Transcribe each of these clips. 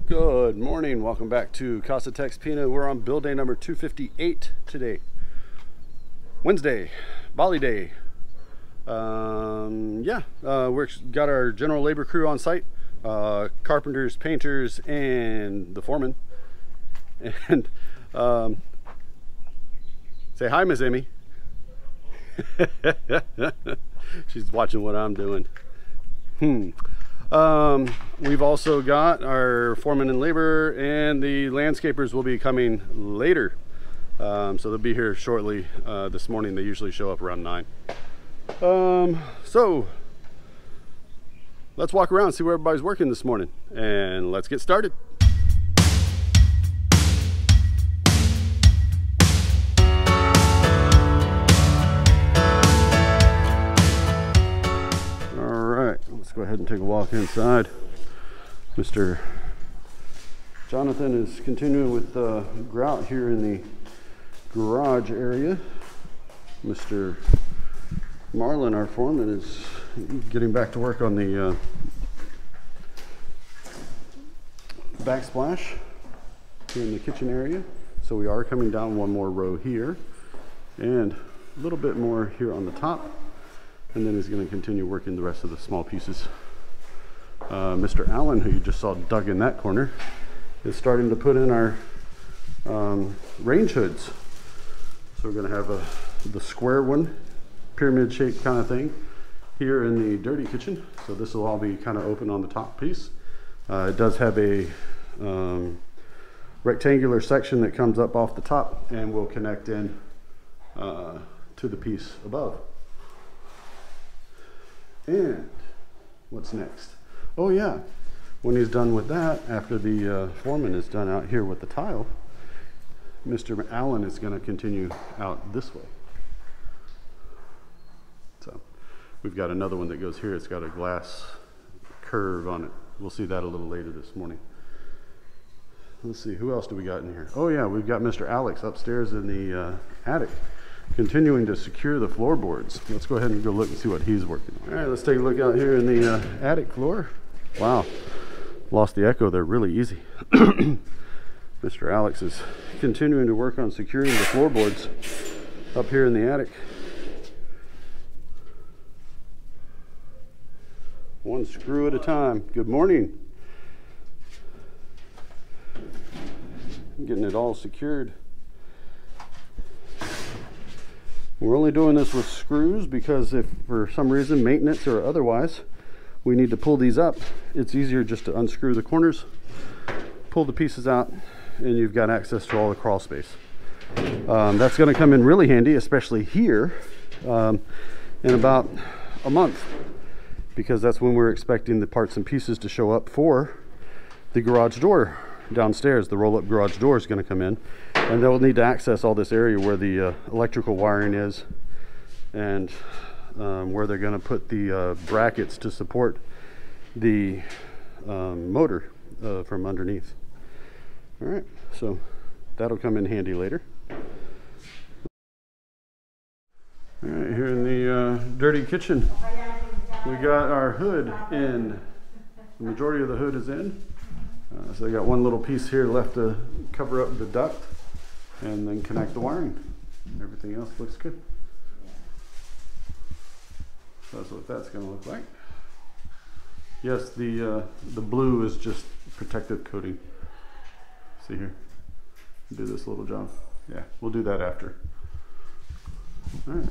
Good morning, welcome back to Casa Tex Pina. We're on build day number 258 today. Wednesday, Bali day. We got our general labor crew on site. Carpenters, painters, and the foreman. And say hi, Miss Amy. She's watching what I'm doing. We've also got our foreman and labor, and the landscapers will be coming later. So they'll be here shortly. This morning they usually show up around 9. So let's walk around, see where everybody's working this morning, and let's get started. Let's go ahead and take a walk inside. Mr. Jonathan is continuing with grout here in the garage area. Mr. Marlon, our foreman, is getting back to work on the backsplash here in the kitchen area. So we are coming down one more row here and a little bit more here on the top. And then he's going to continue working the rest of the small pieces. Mr. Allen, who you just saw dug in that corner, is starting to put in our range hoods. So we're going to have the square one, pyramid shaped kind of thing, here in the dirty kitchen. So this will all be kind of open on the top piece. It does have a rectangular section that comes up off the top and will connect in to the piece above. And what's next? Oh yeah, when he's done with that, after the foreman is done out here with the tile, Mr. Allen is going to continue out this way. So we've got another one that goes here. It's got a glass curve on it. We'll see that a little later this morning. Let's see, who else do we got in here? Oh yeah, we've got Mr. Alex upstairs in the attic, continuing to secure the floorboards. Let's go ahead and go look and see what he's working on. All right, let's take a look out here in the attic floor. Wow, lost the echo there really easy. Mr. Alex is continuing to work on securing the floorboards up here in the attic. One screw at a time. Good morning. Getting it all secured. We're only doing this with screws because if for some reason, maintenance or otherwise, we need to pull these up, it's easier just to unscrew the corners, pull the pieces out, and you've got access to all the crawl space. That's going to come in really handy, especially here in about a month, because that's when we're expecting the parts and pieces to show up for the garage door downstairs. The roll-up garage door is going to come in, and they'll need to access all this area where the electrical wiring is, and where they're going to put the brackets to support the motor from underneath. All right, so that'll come in handy later. All right, here in the dirty kitchen, we got our hood in. The majority of the hood is in. So I got one little piece here left to cover up the duct and then connect the wiring. Everything else looks good. So that's what that's going to look like. Yes, the blue is just protective coating. See here, do this little job. Yeah, we'll do that after. All right,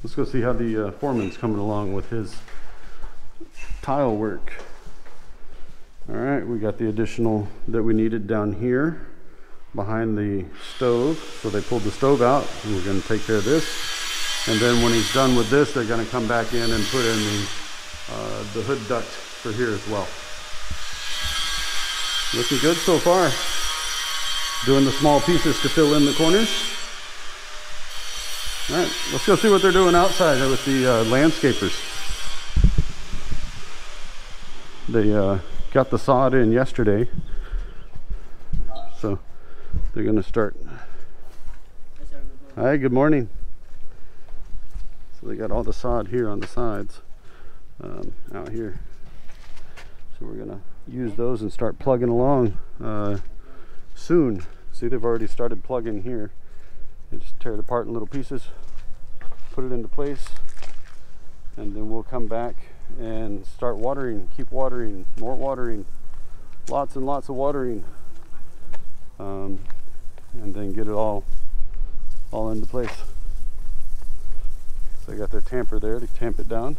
let's go see how the foreman's coming along with his tile work. All right, we got the additional that we needed down here behind the stove. So they pulled the stove out, and we're going to take care of this. And then when he's done with this, they're going to come back in and put in the hood duct for here as well. Looking good so far. Doing the small pieces to fill in the corners. All right, let's go see what they're doing outside with the landscapers. They got the sod in yesterday, so they're going to start. Hi, good morning. So they got all the sod here on the sides, out here. So we're gonna use those and start plugging along soon. See, they've already started plugging here. You just tear it apart in little pieces, put it into place, and then we'll come back and start watering, keep watering, more watering, lots and lots of watering, and then get it all into place. So I got the tamper there to tamp it down.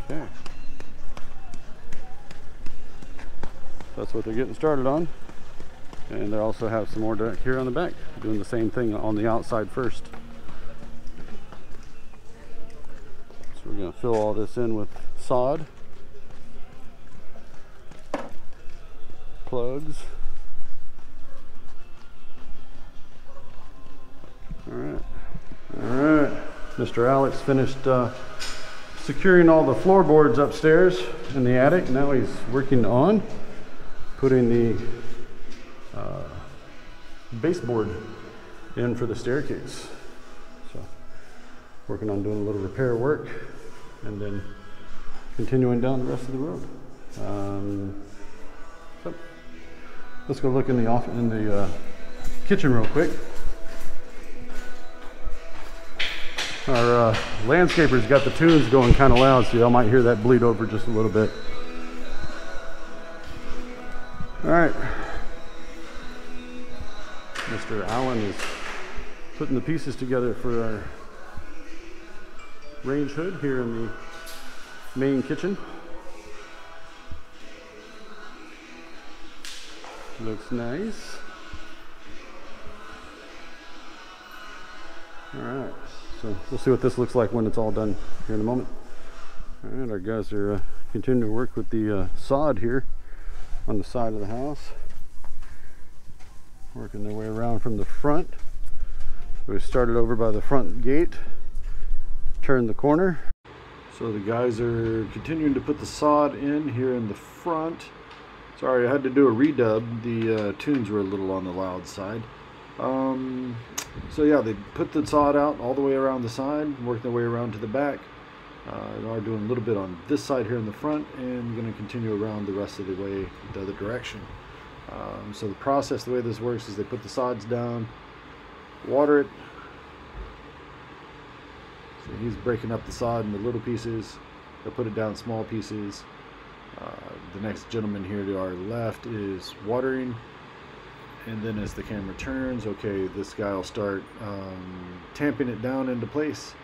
Okay. That's what they're getting started on. And they also have some more back here on the back, doing the same thing on the outside first. So we're going to fill all this in with sod, plugs. All right. Mr. Alex finished securing all the floorboards upstairs in the attic. Now he's working on putting the baseboard in for the staircase. So working on doing a little repair work and then continuing down the rest of the road. So let's go look in the kitchen real quick. Our landscaper's got the tunes going kind of loud, so y'all might hear that bleed over just a little bit. All right. Mr. Allen is putting the pieces together for our range hood here in the main kitchen. Looks nice. All right. So we'll see what this looks like when it's all done here in a moment. All right, our guys are continuing to work with the sod here on the side of the house, working their way around from the front. So we started over by the front gate, turned the corner. So the guys are continuing to put the sod in here in the front. Sorry, I had to do a redub. The tunes were a little on the loud side. So yeah, they put the sod out all the way around the side, worked their way around to the back. They are doing a little bit on this side here in the front, and going to continue around the rest of the way the other direction. So the process, the way this works, is they put the sods down, water it. So he's breaking up the sod into little pieces. They'll put it down in small pieces. The next gentleman here to our left is watering. And then as the camera turns, okay, this guy will start tamping it down into place.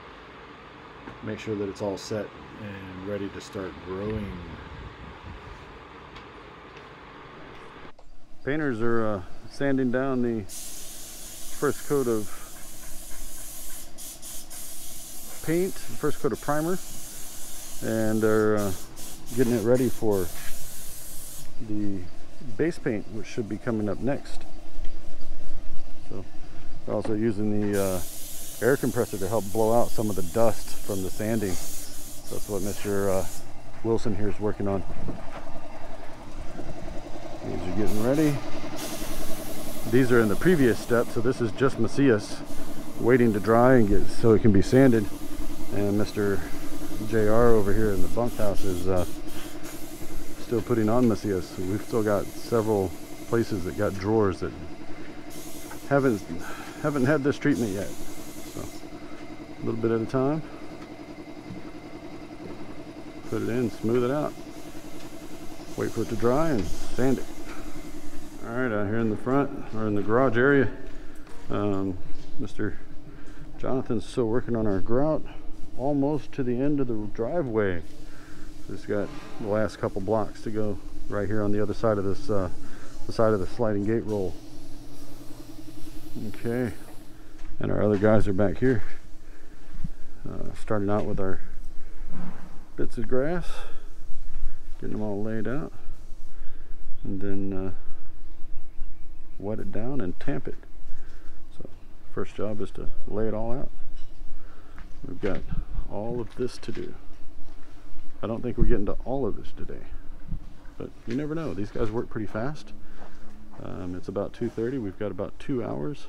Make sure that it's all set and ready to start growing. Painters are sanding down the first coat of paint, first coat of primer, and they're getting it ready for the base paint, which should be coming up next. So they're also using the air compressor to help blow out some of the dust from the sanding. So that's what Mr. Wilson here is working on. These are getting ready. These are in the previous step, so this is just Macias waiting to dry and get so it can be sanded. And Mr. JR over here in the bunkhouse is still putting on Macias. So we've still got several places that got drawers that haven't had this treatment yet. So a little bit at a time. Put it in, smooth it out. Wait for it to dry and sand it. All right, out here in the front, or in the garage area, Mr. Jonathan's still working on our grout, almost to the end of the driveway. Just got the last couple blocks to go right here on the other side of this, the side of the sliding gate roll. Okay, and our other guys are back here, starting out with our bits of grass, getting them all laid out, and then wet it down and tamp it. So first job is to lay it all out. We've got all of this to do. I don't think we're getting to all of this today, but you never know. These guys work pretty fast. It's about 2:30. We've got about 2 hours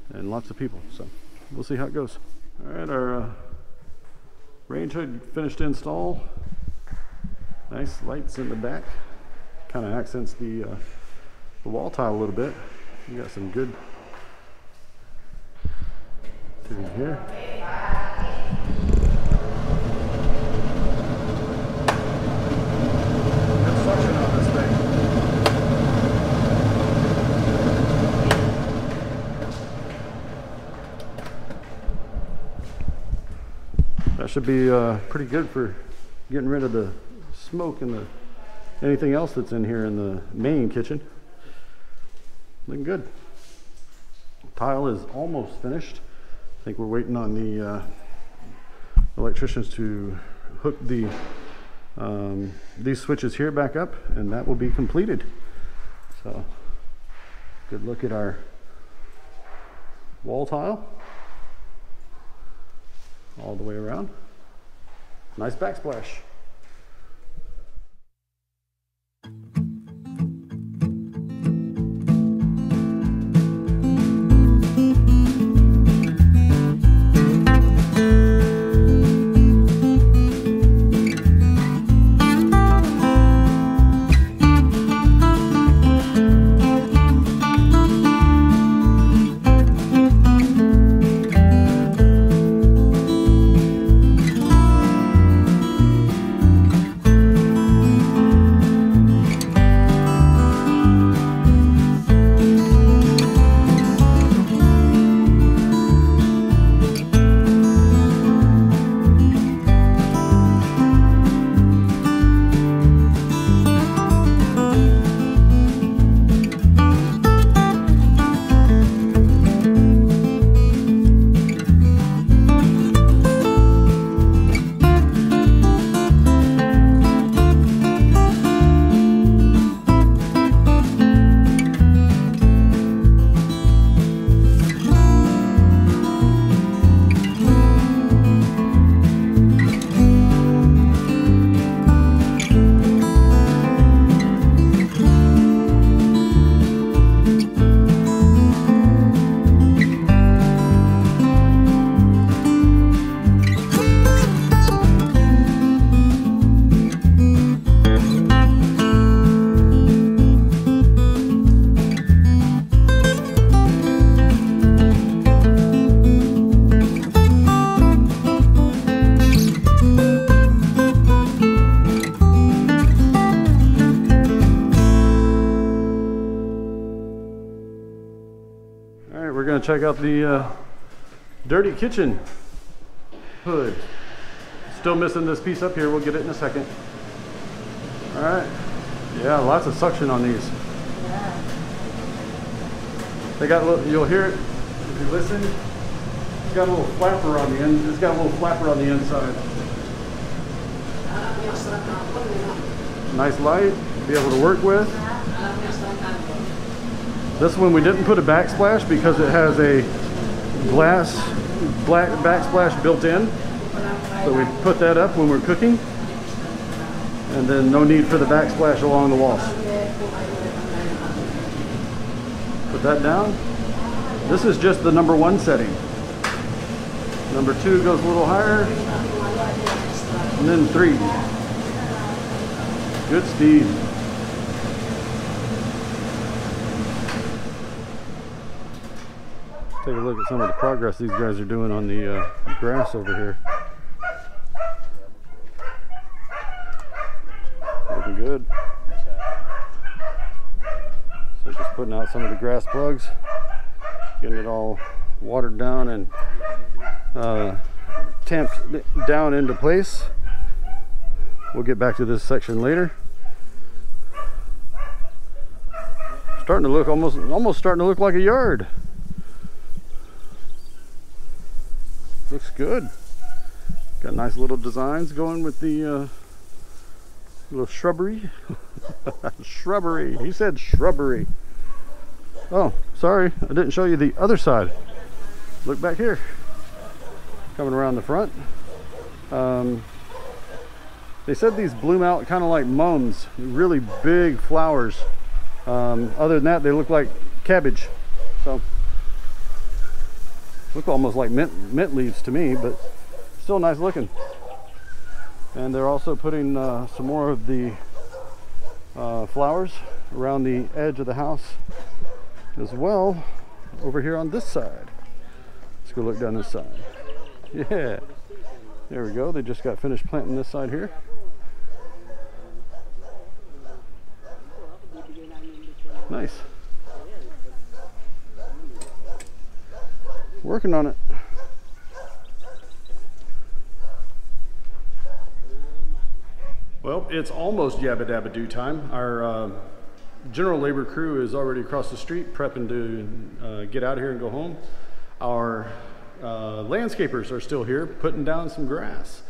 and lots of people, so we'll see how it goes. All right, our range hood finished to install. Nice lights in the back, kind of accents the wall tile a little bit. We got some good tubing here. Good suction on this thing. That should be pretty good for getting rid of the smoke and anything else that's in here in the main kitchen. Looking good. Tile is almost finished. I think we're waiting on the electricians to hook the these switches here back up, and that will be completed. So good look at our wall tile all the way around. Nice backsplash. Check out the dirty kitchen hood. Still missing this piece up here. We'll get it in a second. All right. Yeah, lots of suction on these. Yeah. They got a little, you'll hear it if you listen. It's got a little flapper on the end. It's got a little flapper on the inside. Nice light to be able to work with. This one we didn't put a backsplash because it has a glass black backsplash built in. So we put that up when we're cooking. And then no need for the backsplash along the walls. Put that down. This is just the number 1 setting. Number 2 goes a little higher. And then 3. Good speed. Take a look at some of the progress these guys are doing on the grass over here. Looking good. So just putting out some of the grass plugs, getting it all watered down and tamped down into place. We'll get back to this section later. Starting to look almost starting to look like a yard. Looks good. Got nice little designs going with the little shrubbery. Shrubbery. He said shrubbery. Oh, sorry. I didn't show you the other side. Look back here. coming around the front. They said these bloom out kind of like mums, really big flowers. Other than that, they look like cabbage. So, look almost like mint leaves to me, but still nice looking. And they're also putting some more of the flowers around the edge of the house as well over here on this side. Let's go look down this side. Yeah, there we go. They just got finished planting this side here. Nice. Working on it. Well, it's almost Yabba Dabba Doo time. Our general labor crew is already across the street prepping to get out of here and go home. Our landscapers are still here putting down some grass.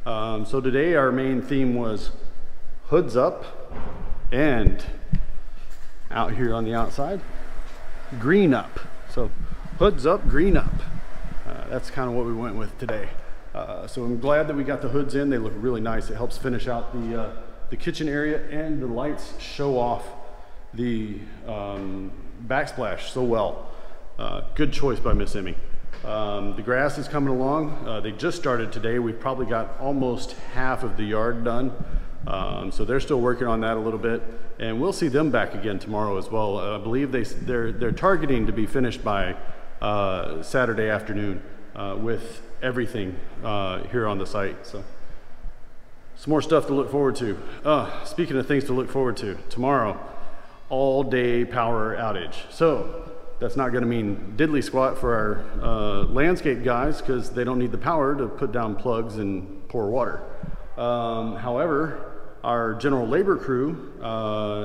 So today our main theme was hoods up, and out here on the outside, green up. So hoods up, green up. That's kind of what we went with today. So I'm glad that we got the hoods in. They look really nice. It helps finish out the kitchen area, and the lights show off the backsplash so well. Good choice by Miss Emmy. The grass is coming along. They just started today. We've probably got almost half of the yard done. So they're still working on that a little bit, and we'll see them back again tomorrow as well. I believe they're targeting to be finished by Saturday afternoon with everything here on the site. So some more stuff to look forward to. Speaking of things to look forward to, tomorrow, all day power outage. So that's not going to mean diddly squat for our landscape guys, because they don't need the power to put down plugs and pour water. However, our general labor crew,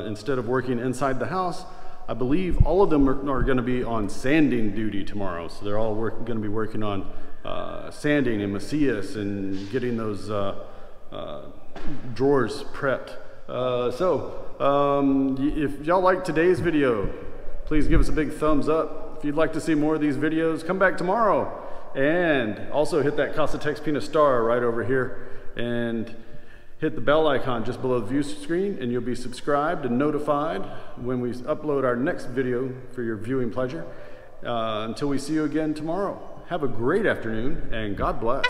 instead of working inside the house, I believe all of them are going to be on sanding duty tomorrow. So they're all going to be working on sanding and macias and getting those drawers prepped. If y'all like today's video, please give us a big thumbs up. If you'd like to see more of these videos, come back tomorrow. And also hit that Casa Tex Pina star right over here, and hit the bell icon just below the view screen, and you'll be subscribed and notified when we upload our next video for your viewing pleasure. Until we see you again tomorrow, have a great afternoon, and God bless.